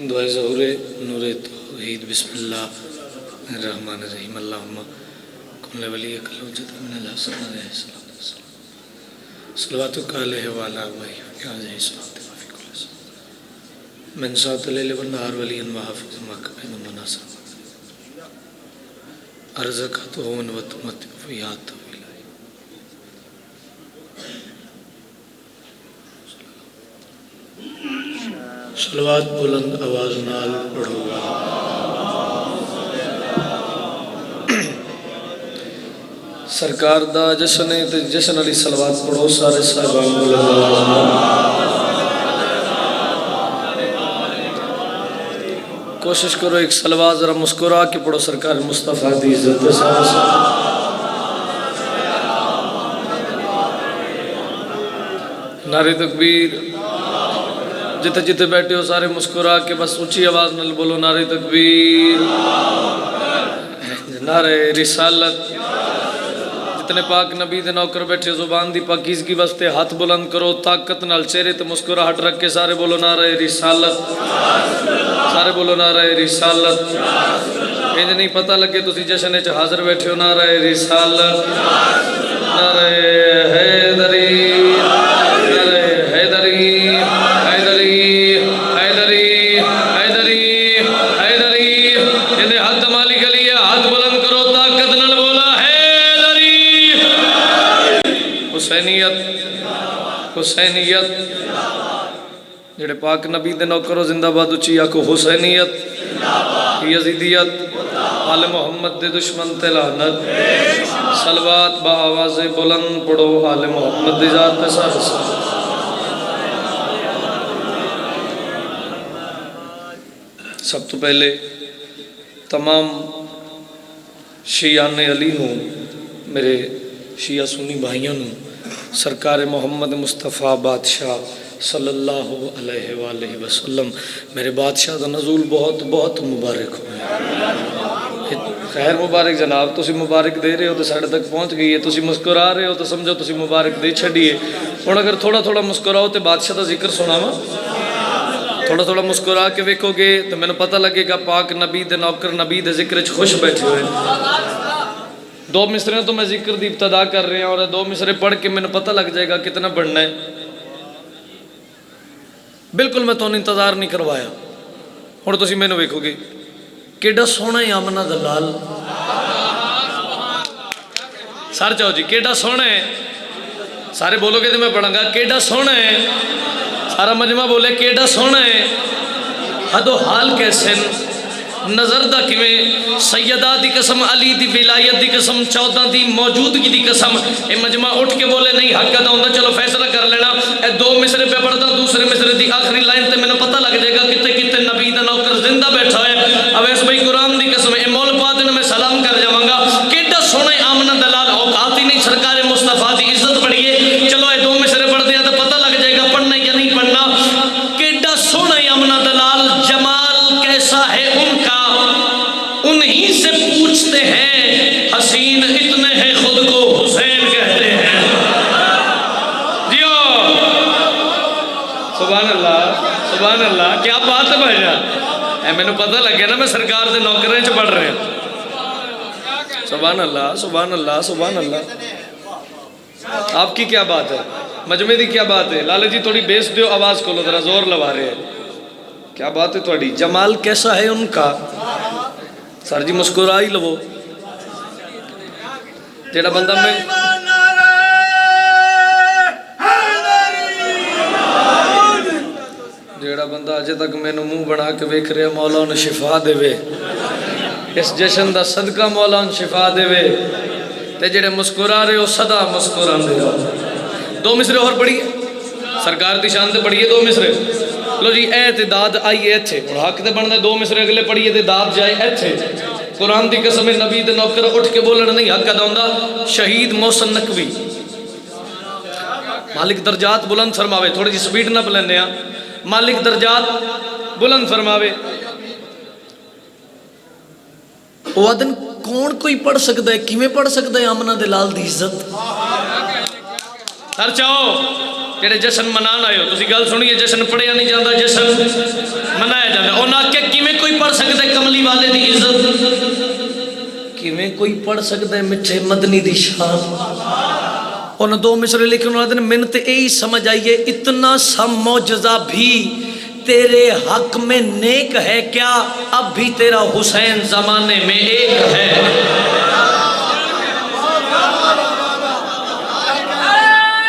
दुआ ज़हूर नूर तौहीद बिस्मिल्लाहिर्रहमानिर्रहीम अल्लाहुम्मा कुल्ल वली कलौजत मिनल हसन सलवातु अलैहि व अला आलिहि मन सात लैल व नहार वलियन व हाफिज़ मक़बन व नासिर अर्ज़क़तहु व तुमतिउ फ़ियात सलवात बुलंद आवाज़ नाल पढ़ो। सरकार दा जश्न है ते जश्न वाली सलवात पढ़ो सारे साहिबान बुलंद आवाज़ नाल। कोशिश करो एक सलवात ज़रा मुस्कुरा के पढ़ो सरकार मुस्तफ़ा दी इज़्ज़त सारे नारे तकबीर। जिते जिते बैठे हो सारे मुस्कुरा के बस ऊंची आवाज़ नाल बोलो नारे तकबीर नारे रिसालत। जितने पाक नबी दे नौकर बैठे जुबान दी पाकीज़गी वास्ते हाथ बुलंद करो ताकत नाल चेहरे ते मुस्कुराहट रख के सारे बोलो नारे रिसालत सारे बोलो नारे रिसालत। इंज नहीं पता लगे तुसी जश्न च हाज़र बैठे हो नारे रिसालत नारे हैदरी नारे हैदरी हैदरी हैदरी हैदरी हैदरी। जिन्हें हाथ माली गली है हाथ बुलंद करो ताकत नाल बोला हैदरी। हुसैनियत हुसैनियत जेड़े पाक नबी दे नौकरो जिंदाबाद उची आखो हुसैनियत यजीदियत आले मोहम्मद दे दुश्मन ते लानत। सलवात बा आवाज़ बुलंद पढ़ो आले मोहम्मद दी ज़ात ते सारे। सब तो पहले तमाम शियाने अली नूं मेरे शिया सुन्नी भाइयों नूं सरकार मोहम्मद मुस्तफ़ा बादशाह सल्लल्लाहु अलैहि वसल्लम मेरे बादशाह का नज़ूल बहुत बहुत मुबारक हो। खैर मुबारक जनाब तुसी मुबारक दे रहे हो तो साढ़े तक पहुँच गई है। तुसी मुस्कुरा रहे हो तो समझो तुसी मुबारक दे छड़िए। हुण अगर थोड़ा थोड़ा मुस्कुराओ तो बादशाह का जिक्र सुनावा। थोड़ा थोड़ा मुस्कुरा के वेखोगे तो मैंने पता लगेगा पाक नबी दे नौकर नबी दे जिक्र च खुश बैठे हुए। दो मिसरे तो मैं जिक्र दी इब्तदा कर रहा और दो मिसरे पढ़ के मैंने पता लग जाएगा कितना बढ़ना है। बिल्कुल मैं तुहानू इंतजार नहीं करवाया। हुण तुसीं मैनू वेखोगे केड़ा सोहना है आमना दा लाल। सर चाहो जी केड़ा सोहना है। सारे बोलोगे तो मैं पढ़ांगा केड़ा सोहना है। सारा मजमा बोले केड़ा सोहना है। हदो हाल कैसे नजर दा किवें सैयदा दी कसम अली दी विलायत दी कसम 14 दी मौजूदगी दी कसम। ए मजमा उठ के बोले नहीं हक दा हुंदा चलो फैसला कर लेना। ए दो मिसरे पे पढ़दा दूसरे मिसरे दी आखिरी लाइन ते मैंने पता लग जाएगा कितने कितने नबी दा नौकर जिंदा बैठा है। अवैस भाई कुरान दी कसम ए मौल पा देना मैं सलाम कर जावांगा। केड़ा सोहना आमना दलाल औकात ही नहीं सरकार मुस्तफा दी इज्जत बढ़िए। चलो ए दो मिसरे पढ़दे हैं तो पता लग जाएगा पढ़ना या नहीं पढ़ना। केड़ा सोहना आमना दलाल जमाल कैसा है उनका उन्हीं से पूछते हैं। हसीन इतने हैं खुद को हुसैन कहते हैं। जियो सुभान अल्लाह क्या बात है भाईजान। मैंने पता लगे ना मैं सरकार के नौकरे च पढ़ रहे हैं। सुभान अल्लाह सुभान अल्लाह सुभान अल्लाह। आपकी क्या बात है मजमे की क्या बात है। लाले जी थोड़ी बेस दो आवाज खोलो जरा जोर लगा रहे हैं। क्या बात है थोड़ी जमाल कैसा है उनका। सर जी मुस्कुरा ही लवो। जेड़ा बंदा मैं जेड़ा बंदा अजे तक मैनू मुंह बना के वेख रहा मौला उन्हें शिफा देवे। इस जश्न का सदका मौला उन्हें शिफा देवे। ते जेड़े मुस्कुरा रहे हो सदा मुस्कुरांदे रहो। दो मिसरे और पढ़िए सरकार की शान से पढ़िए दो मिसरे। लो जी ए ते दाद आइए इत्थे हुण हक ते बनदा दो मिसरे अगले पढ़िए ते दाद जाए इत्थे। कुरान दी कसम नबी दे नौकर उठ के बोलण नहीं हक अदा हुंदा। शहीद मोहसिन नकवी मालिक दर्जात बुलंद फरमावे। थोड़ी जी स्पीड ना पलैने आ। मालिक दर्जात बुलंद फरमावे। वो आदन कौन कोई पढ़ सकता है किवें पढ़ सकता है आमना दे लाल दी इज्जत। सर चाहो जेड़े जश्न मनान आए हो तुसी गल सुनिए। जश्न पढ़िया नहीं जाता जश्न मनाया जाता। उन्होंने किवें कोई पढ़ सकता है मिठे मदनी दी शान। उन्हें दो मिसरे लिखने वाले दिन मैंने तो यही समझ आई है, इतना सा मौजज़ा भी तेरे हक में नेक है क्या, अब भी तेरा हुसैन जमाने में एक है।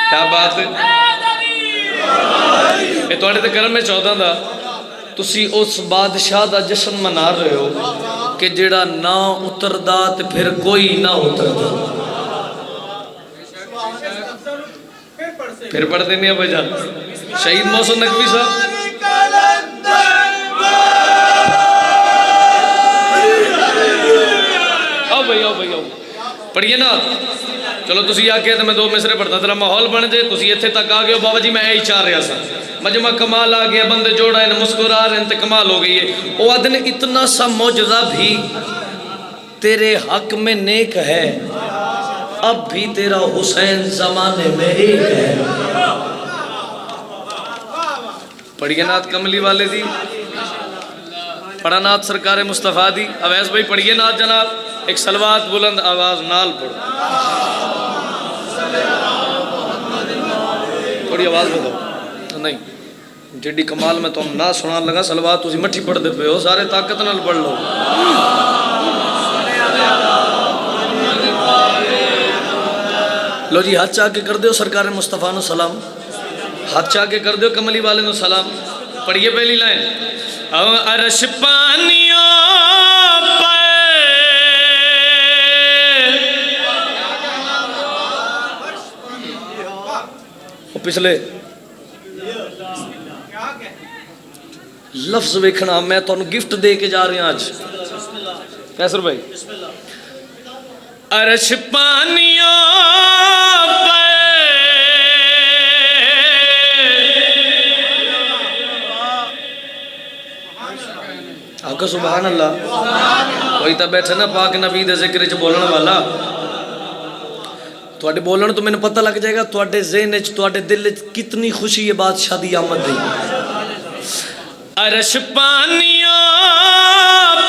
क्या बात है, ये थोड़े तो करम में 14 का तुसी उस बादशाह का जश्न मना रहे हो कि जेड़ा ना उतरदा ते फिर कोई ना उतरदा। फिर पढ़ते नहीं भाई जान शहीद मौसम नकवी साहब। आओ भाई आओ भाई आओ पढ़िए ना। चलो तुसी आके तो मैं दो मिसरे पढ़ता तेरा माहौल बन जाए। तुसी इत्थे तक आ गए हो बाबा जी, मैं यही चाह रहा था। मजमा कमाल आ गया, बंदे जोड़ा है मुस्कुरा रहे हैं, कमाल हो गई है। वो आदमी इतना सा मौजज़ा भी तेरे हक में नेक है, अब भी तेरा हुसैन जमाने में एक है। पढ़िए नाथ कमली वाले दी, पढ़ा नाथ सरकार मुस्तफ़ा दी। अवैस भाई पढ़िए नाथ जनाब, एक सलवात बुलंद आवाज नाल पढ़ो, थोड़ी आवाज बताओ। नहीं जिड्डी कमाल में तुम ना सुना लगा सलवात तुम मट्ठी पढ़ते पे हो, सारे ताकत नाल पढ़ लो। लो जी हाथ चाह के कर दो सरकार मुस्तफ़ा नु सलाम, हाथ चाह के कर दो कमली वाले नु सलाम। पढ़िए पहली लाइन, अरश पानियों पिछले लफ्ज वेखना, मैं तुहानू गिफ्ट दे के जा रहा आज। कैसर भाई, अरश पानियों पे आका सुभान अल्लाह। कोई तो बैठे ना पाक नबी दे जिक्र च बोलने वाला, थोड़े बोलने तो मैंने पता लग जाएगा थोड़े ज़हन च थोड़े दिल च कितनी खुशी है बादशाह दी आमद दी। अरश पानियों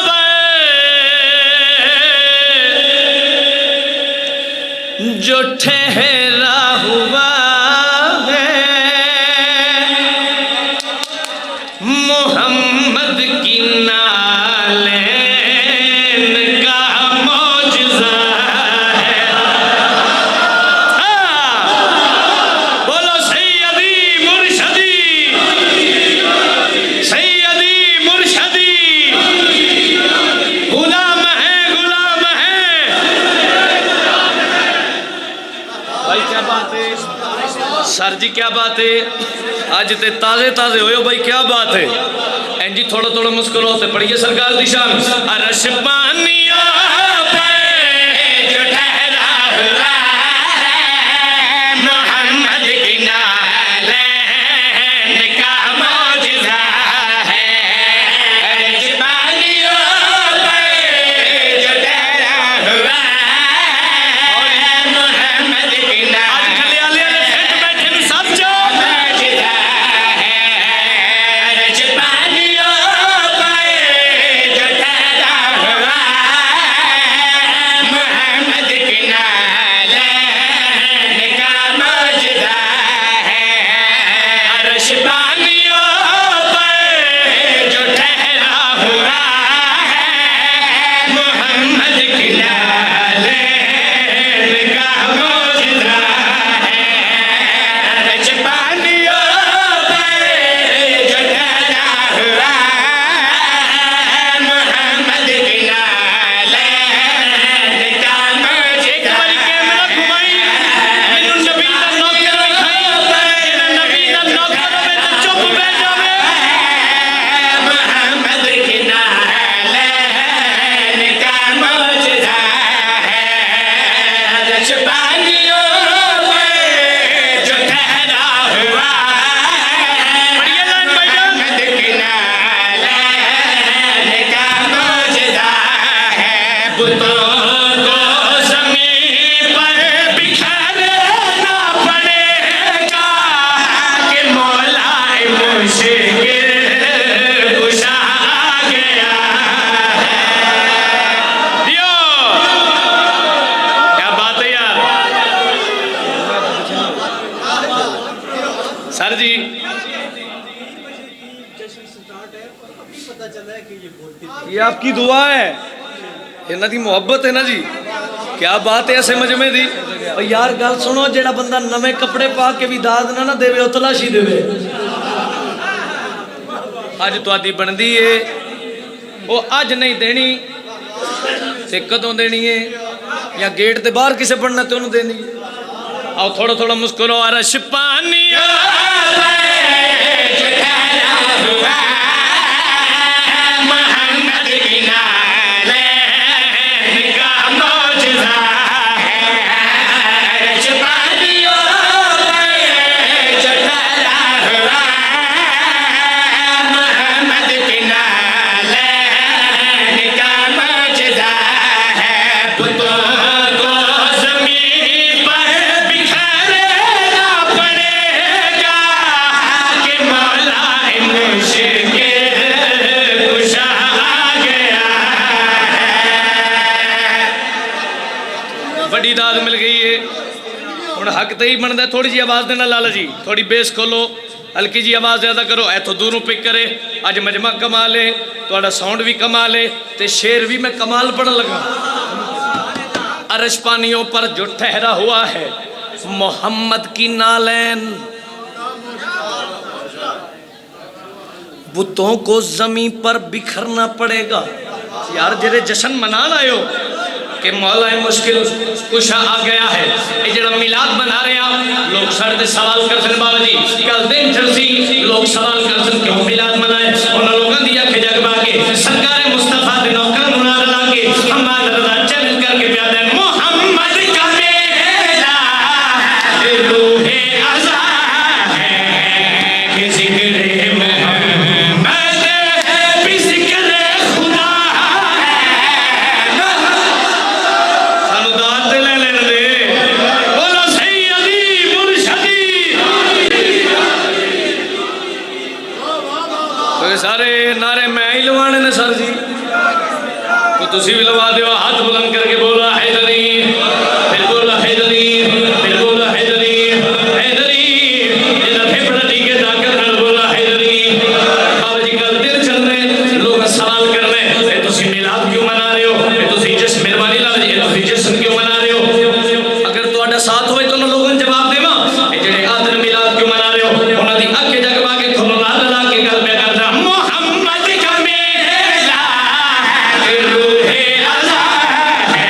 पे जो ठहरा हुआ है मोहम्मद की नाले सर जी क्या बात है, आज ते ताजे ताजे हो भाई, क्या बात है। एन जी थोड़ा थोड़ा मुस्कुराओ ते पढ़िए सरकार दी शान। अरश पानियों पे जो ठहरा हुआ है मोहम्मद की नाले का मौजज़ा है। अरश पानियों पे जो ठहरा हुआ है मोहम्मद की नाले ये आपकी दुआ है, इन्हां दी मोहब्बत है ना जी। क्या बात है ऐसे मजमे दी। और यार गल सुनो, जेड़ा बंदा नवे कपड़े पा के भी दाद ना देवे वो तलाशी देवे। अज तुहाडी बनदी है, वो अज नहीं देनी ते कदों देनी है, या गेट के बाहर किसे पढ़ना तो उन्होंने देनी। आओ थोड़ा थोड़ा मुस्कुराओ। अरश पानी बड़ी दाद मिल गई है। हुण हक तो ही बनता थोड़ी जी आवाज़ देना। लाला जी थोड़ी बेस खोलो, हल्की जी आवाज़ ज़्यादा करो, इतों दूरों पिक करे। अज मजमा कमाल है, थोड़ा साउंड भी कमाल है, तो शेर भी मैं कमाल पढ़न लगा। अरश पानियों पर जो ठहरा हुआ है मोहम्मद की नालैन, बुतों को जमीन पर बिखरना पड़ेगा। यार जेरे जश्न मनाना आयो कि मौला मुश्किल कुशा आ गया है, ये जरा मिलाद बना रहे हैं लोग साढ़े सवाल कर सन। बाबा जी कल दिन चलसी लोग सवाल कर सन क्यों मिलाद मनाए। उन्होंने लोगों की अख जगवा के सरकार मुस्तफा दे नौकर मुनार ला के हमारा रजा चैलेंज करके प्यादे मोहम्मद का बेटा रूहे अज़ा है कि जिक्र मोहम्मद भी जिक्र खुदा सारे नारे मैं ही लवाने ने सर जी, तो तुसी भी लवा दो। हाथ बुलंद करके बोला हैदरी, फिर बोला हैदरी, फिर बोला हैदरी, हैदरी इधर फेफड़ा टीके जाकर नाल बोला हैदरी। बाबा जी कल दिन चल रहे लोग सवाल कर रहे तुसी मिलाद क्यों मना रहे हो, तुसी जश्न मेहरबानी लाल जी तुसी जश्न क्यों मना रहे हो। अगर तुहाडा साथ होए तो लोगों ने जवाब देवा ए जेड़े आदर मिलाद क्यों मना रहे हो, उन्हां दी अख जगवा के खुलो ला ला के गल पे करदा मोहम्मद का मेला रूहे अज़ा है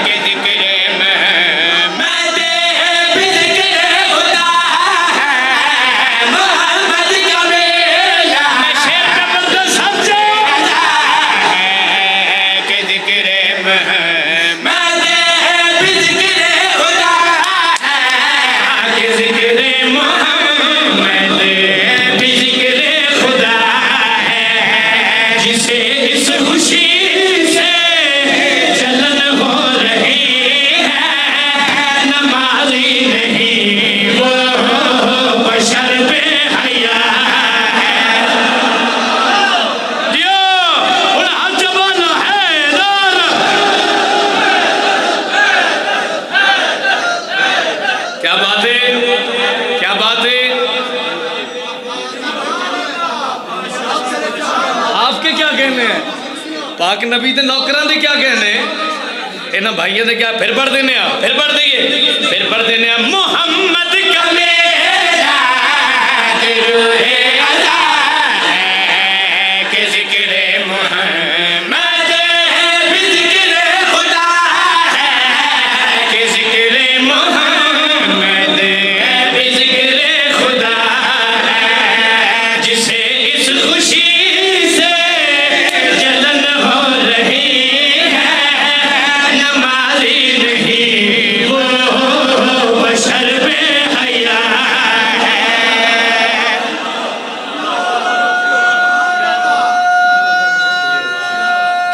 कि जिक्र मोहम्मद भी जिक्र खुदा है। मोहम्मद का मेला मैं शेर का बंदा समझे है कि जिक्र मोहम्मद भी जिक्र खुदा है कि जिक्र मोहम्मद भी जिक्र खुदा है। जिसे इस खुशी से जलन हो रही है नमाज़ी नहीं वो बशर बेहया है। जियो उन हजबन हैदर क्या बात है, क्या बात है। आपके क्या कहने हैं, पाक नबी के नौकरां दे क्या कहने, इन्हां भाइयों दे क्या फिर पढ़ देने फिर पढ़ दईए फिर पढ़ देने मोहम्मद का मेला रूहे अज़ा है कि जिक्र मोहम्मद भी जिक्र खुदा है कि जिक्र मोहम्मद भी जिक्र खुदा है। जिसे इस खुशी से जलन हो रही है नमाज़ी नहीं वो बशर बेहया है।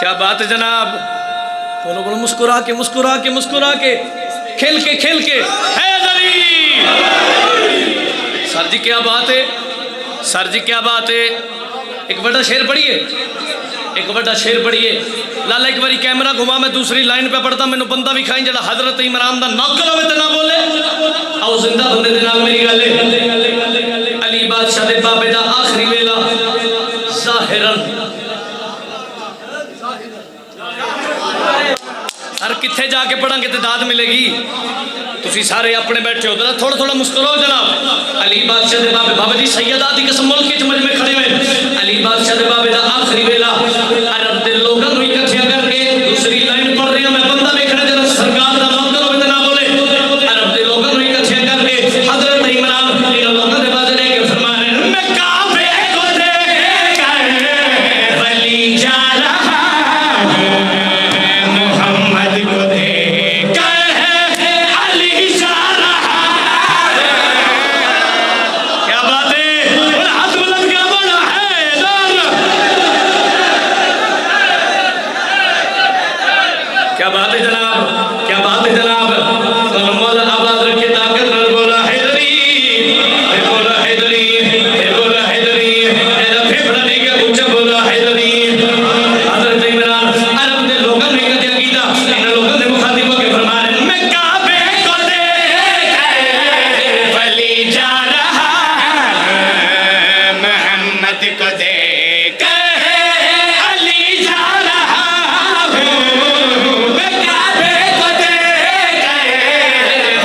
क्या बात है जनाब, बोलो बोलो मुस्कुरा के मुस्कुरा के मुस्कुरा के खेल के हैदरी। सर जी क्या बात है, सर जी क्या बात है। एक बड़ा शेर पढ़िए, एक बड़ा शेर पढ़िए। लाला एक बारी कैमरा घुमा, मैं दूसरी लाइन पे पढ़ता, मैंने बंदा भी खाई जरा हजरत इमरान दा नौकर होवे ते ना बोले। आओ जिंदा बंदे दे नाल मेरी गल है। अली बादशाह दे बाबे दा आखिरी वेला ज़ाहिरन। सर किथे जाके पढ़ांगे तो दाद मिलेगी। तुसी सारे अपने बैठे हो थोड़ा थोड़ा मुस्कुराओ जनाब। अली बादशाह दे बाबे बाबा जी सैयदा दी कसम मुल्क के मजमे खड़े हुए। अली बादशाह दे बाबे दा आखिरी वेला अरब दे लोगों को इकट्ठे करके दूसरी लाइन पढ़ रही हूं मैं। बंदा देखना जरा सरकार दा मंत्र होवे ते ना बोले। अरब दे लोगों को इकट्ठे करके हजरत इमरान इन लोगों दे बारे लेके फरमा रहे हैं मैं काबे को देख कर वली जा रहा हूं, मोहम्मद को देख कर अली जा रहा है। क्या बात है, और हाथ बुलंद क्या बोला है इधर। क्या बात है जनाब, क्या बात है जनाब। मौला आवाज रखे ताकत न बोला हैदरी, बोला हैदरी, बोला हैदरी, मेरा फेफड़ा नहीं गया ऊंचा बोला हैदरी। हजरत इमरान अरब के लोगों ने कहा कीदा इन लोगों ने मुखातिब होकर फरमा रहे मैं काबे को देख वली जा रहा हूं, मोहम्मद को देख अली जा रहा हूं, मैं काबे को देख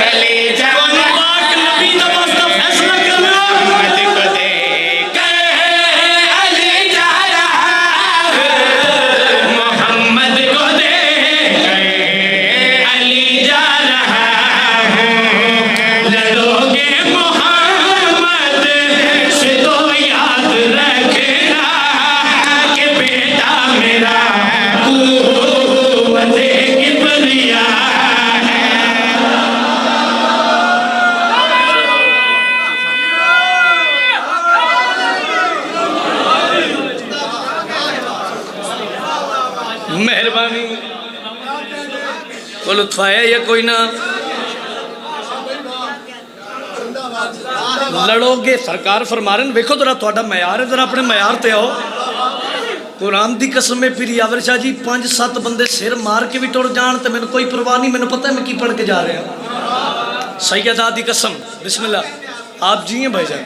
वली जा रहा हूं, नबी दा वास्ता फैसला करना मोहम्मद को देख अली जा रहा हूं, मोहम्मद को देख अली जा रहा हूं। लड़ोगे मोहम्मद से तो याद रखना कि बेटा मेरा कुव्वत किबरिया है। मेहरबानी को लुत्फ आया या कोई ना। लड़ोगे सरकार फरमा रहे वेखो जरा थोड़ा मयार है, जरा अपने मयार ते आओ। कुरान दी कसम है फिर यावर शाह जी 5-7 बंदे सिर मार के भी टुर जान तो मैंने कोई परवाह नहीं, मैंने पता है मैं की पढ़ के जा रहा हूँ। सैयदा दी कसम बिस्मिल्लाह आप जी हैं भाईजान।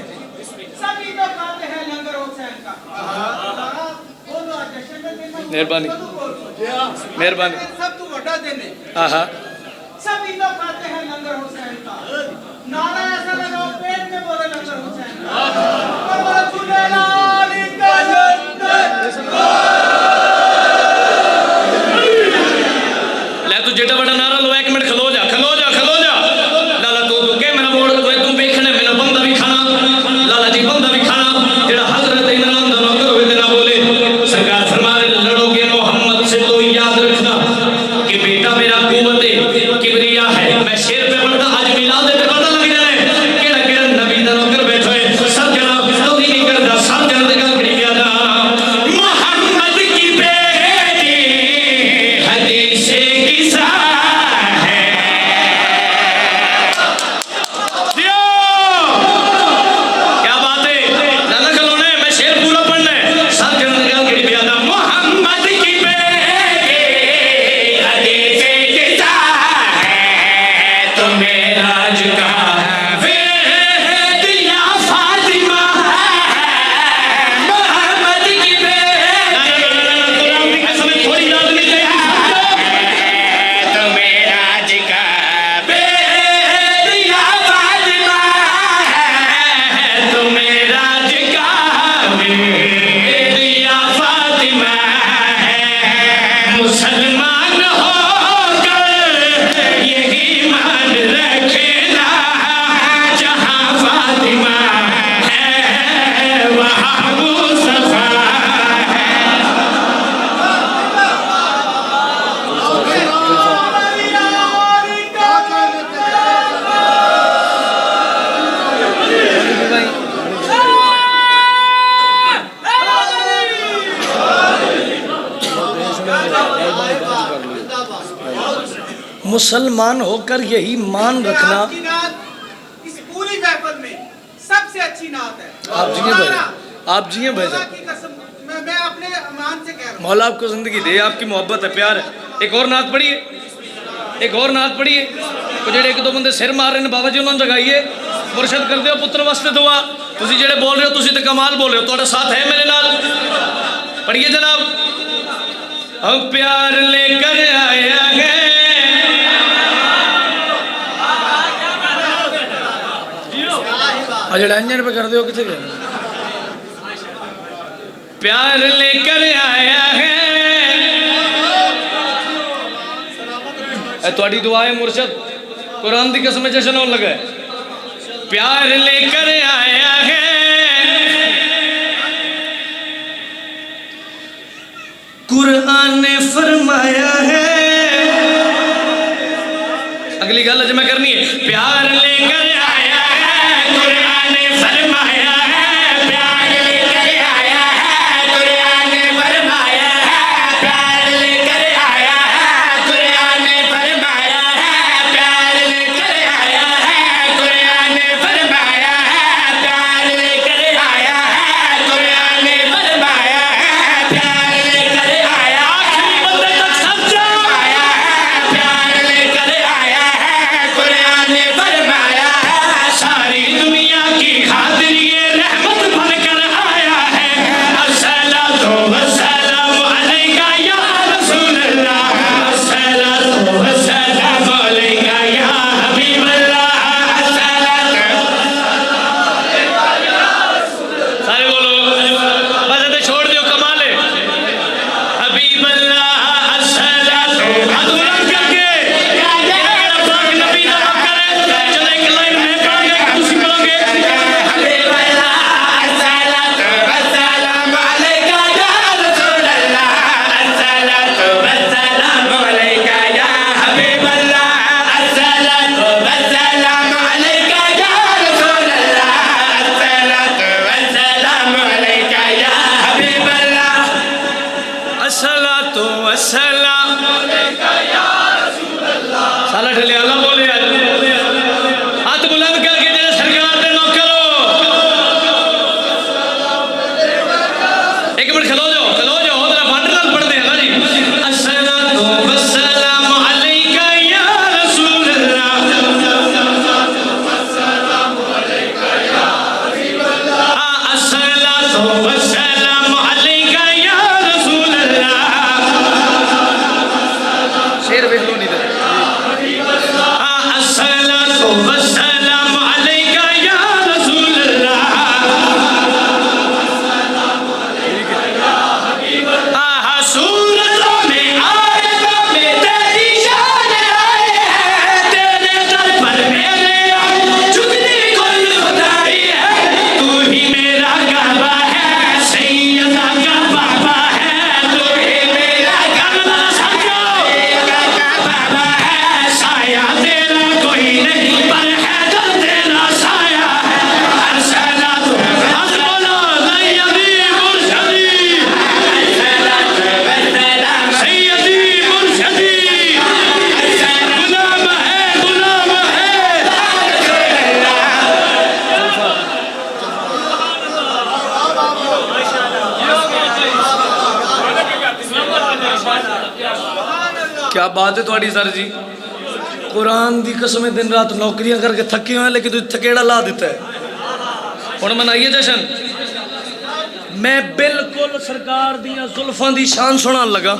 मेहरबानी मेहरबानी। सब तू वड्डा देने हाँ हाँ सभी तो खाते हैं लंगर हुसैन का। नारा ऐसा लगाओ पेट में बोले लंगर हुसैन का। और बोले झूलेलाल का जन्नत ले तू जेटा बड़ा नारा लो 1 मिनट खलो जा खलो जा खलो जा। लाला तू के मेरा मोड़ तू देखने मेरा बंदा भी खाना। लाला जी बंदा भी खाना जेड़ा हजरत इमरान दा नौकर होवे ते ना बोले। सरकार फरमा रहे लड़ोगे मोहम्मद से तो याद रखना कि बेटा मेरा कुव्वत किबरिया है। मैं शेर पे पढ़ता आज मिलाद पे पता लग जाए केड़ा केड़ा नबी दा नौकर बैठो है। सब जना तो नहीं करदा सब जना दे गल खड़ी गया मोहम्मद की बेटी हदीस किसा है। दियो क्या बात है लाला खलोने मैं शेर पूरा पढ़ना है। सब जना दे गल खड़ी गया मोहम्मद की बेटी हदीस किसा है। तो मेरा जुका दिया फातिमा मोहम्मद की बेटी थोड़ी याद नहीं तो मेरा जुका दिया फातिमा तो मेरा जुका दिया फातिमा मुसलमान होकर यही मान रखना जहाँ फातिमा है वहाँ मुस्तफा है। मुसलमान होकर यही मान रखना। आपकी नात इस पूरी महफिल में सबसे अच्छी नात है। आप जिए भाई आप जिए भाई मौला की कसम मैं अपने ईमान से कह रहा हूँ। मौला आपको जिंदगी दे, आपकी मोहब्बत है प्यार है। एक और नात पढ़िए एक और नात पढ़िए। तो जेडे 1-2 बंदे सिर मार रहे हैं बाबा जी उन्होंने जगाइए मुर्शद कर दो पुत्र वास्ते दुआ। तुसी जेड़े बोल रहे हो तुसी तो कमाल बोल रहे हो, थोड़ा साथ है मेरे नाल। पढ़िए जनाब। हम प्यार लेकर आया है, जेड़ा इंजन पे कर दो कितने गए। प्यार लेकर आया है, थोड़ी दुआ है मुर्शद, कुरान की कसम जश्न होने लगा है। प्यार लेकर आया है, कुरान ने फरमाया है। अगली गल अज मैं करनी है। प्यार लेकर आया है, कुरान ने फरमाया है। प्यार लेकर आया है, कुरान ने फरमाया है। प्यार लेकर आया है, कुरान ने फरमाया है। प्यार लेकर आया है, कुरान ने फरमाया है। प्यार लेकर आया है, कुरान ने फरमाया है। प्यार लेकर आया, आखिरी बंदे तक समझो। आया है, प्यार लेकर आया है, कुरान ने फरमाया है। सारी दुनिया की खातिर ये रहमत बनकर आया है। अस्सलातु वस्सलामु अलैका या रसूल अल्लाह, अस्सलातु वस्सलामु अलैका या हबीब अल्लाह, अस्सलातु सारे बोलो, बस इधर छोड़ दियो, कमाल है। हबीब अल्लाह अस्सलातु अदुला करके मेरा पाक नबी दा नौकर है। चलो एक लाइन में पढ़ेंगे, तुसी बोलोगे। हबीब अल्लाह अस्सलातु वस्सलामु अलैका या रसूल अल्लाह, अस्सलातु वस्सलामु अलैका या हबीब अल्लाह, अस्सलातु वस्सलामु अलैका या रसूल अल्लाह, अस्सलातु वस्सलामु अलैका या हबीब अल्लाह, अस्सलातु वस्सलामु अलैका या रसूल अल्लाह। साला ढले अल्लाह बोले, हाथ बुलंद करके जरा सरकार दे नौकर हो। एक मिनट खलो जाओ, जरा बांट नाल पढ़दे हैं ना जी। अस्सलातु वस्सलामु अलैका या रसूल अल्लाह, अस्सलातु वस्सलामु अलैका या रसूल अल्लाह। शेर वेख लो नहीं तो। अस्सलातु वस्सलामु अलैका या रसूल अल्लाह, सूरतों में आयतों में तेरी शान आए हैं। तेरे दर पर मेरे झुकने कुल खुदाई है। तू ही मेरा काबा है, सैयदा का बाबा है। तू ही मेरा काबा, समझो, का बाबा है। साया तेरा कोई नहीं, पर हैदर तेरा साया है। अस्सलातु बोलो सैयदी मुर्शदी, सैयदी मुर्शदी, गुलाम है, गुलाम है। क्या बात है थोड़ी सर जी। कुरान की कसम दिन रात नौकरियां करके थके हुए, लेकिन तू थकेड़ा ला दिता है। हुण मनाइए जश्न। मैं बिल्कुल सरकार दियां जुल्फां दी शान सुनान लगा,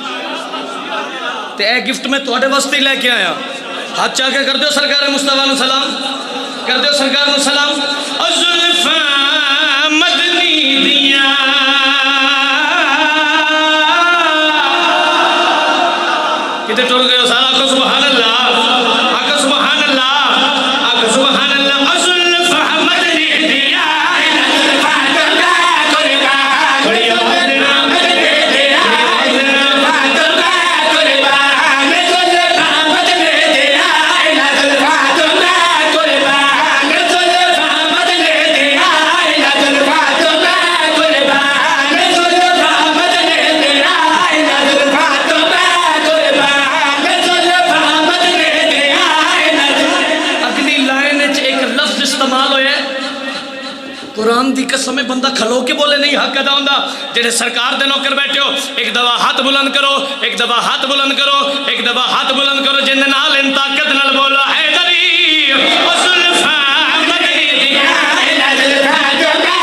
ते ए गिफ्ट मैं तुहाडे वास्ते ही लेके आया। हाथ चा के कर दो सरकार मुस्तफा नू सलाम, कर दो सरकार नू सलाम। ओ जुल्फां मदनी दियां, किते टुर गए हो सारा को। सुभान अल्लाह, आका सुभान अल्लाह, आका सुभान अल्लाह। ओ जुल्फां मदनी दियां, जुल्फां तुरका कुर्बा, कुड़ियों जुल्फां मदनी दियां, जुल्फां तुरका कुर्बा, जुल्फां मदनी दियां, जुल्फां तुरका कुर्बा, जुल्फां मदनी दियां, जुल्फां तुरका कुर्बा, जुल्फां मदनी दियां, जुल्फां तुरका कुर्बा, जुल्फां मदनी दियां। अगली लाइन च एक लफ्ज इस्तेमाल होया, कुरान की कसम है, बंदा खलो के बोले नहीं हक अदा होंदा। जेड़े सरकार दे नौकर बैठे हो, एक दफा हाथ बुलंद करो, एक दफा हाथ बुलंद करो, एक दफा हाथ बुलंद करो। जिंदे नाल इन ताकत नाल बोलो हैदरी, ओ जुल्फां मदनी दियां, जुल्फां तुरका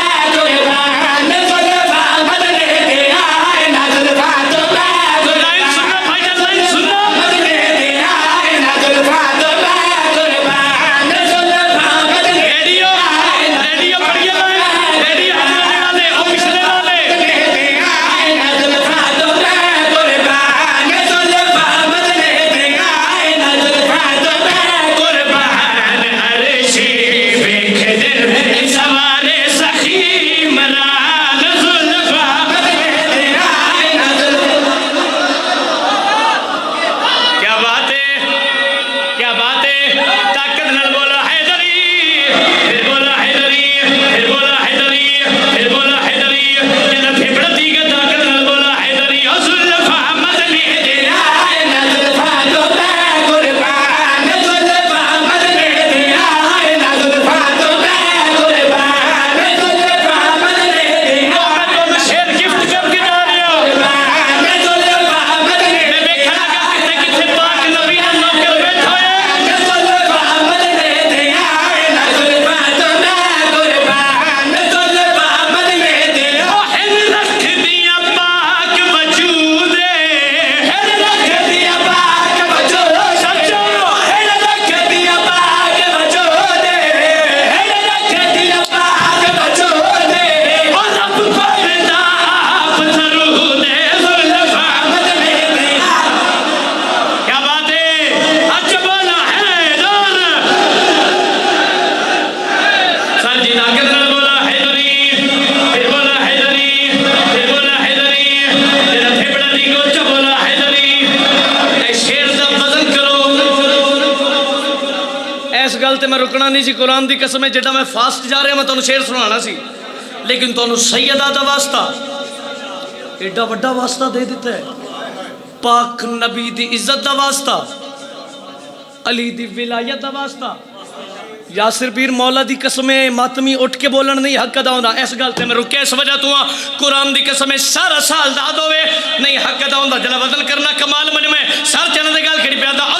मैं रुकना नहीं सी कुरान की कसम है जिदा मैं फास्ट जा रहा मैं तुहानू शेर सुनाना सी लेकिन तुहानू सैयदा दा वास्ता एडा वड्डा वास्ता दे दिता है पाक नबी दी इज्जत दा वास्ता अली दी विलायत दा वास्ता यासिर पीर मौला दी कसम है मातमी उठ के बोलन नहीं हक अदा होंदा इस गल ते मैं रुके इस वजह तो कुरान दी कसम है सारा साल दाद होवे नहीं हक अदा होंदा जला वजन करना कमाल मन में सर चने दी गल खड़ी पिया दा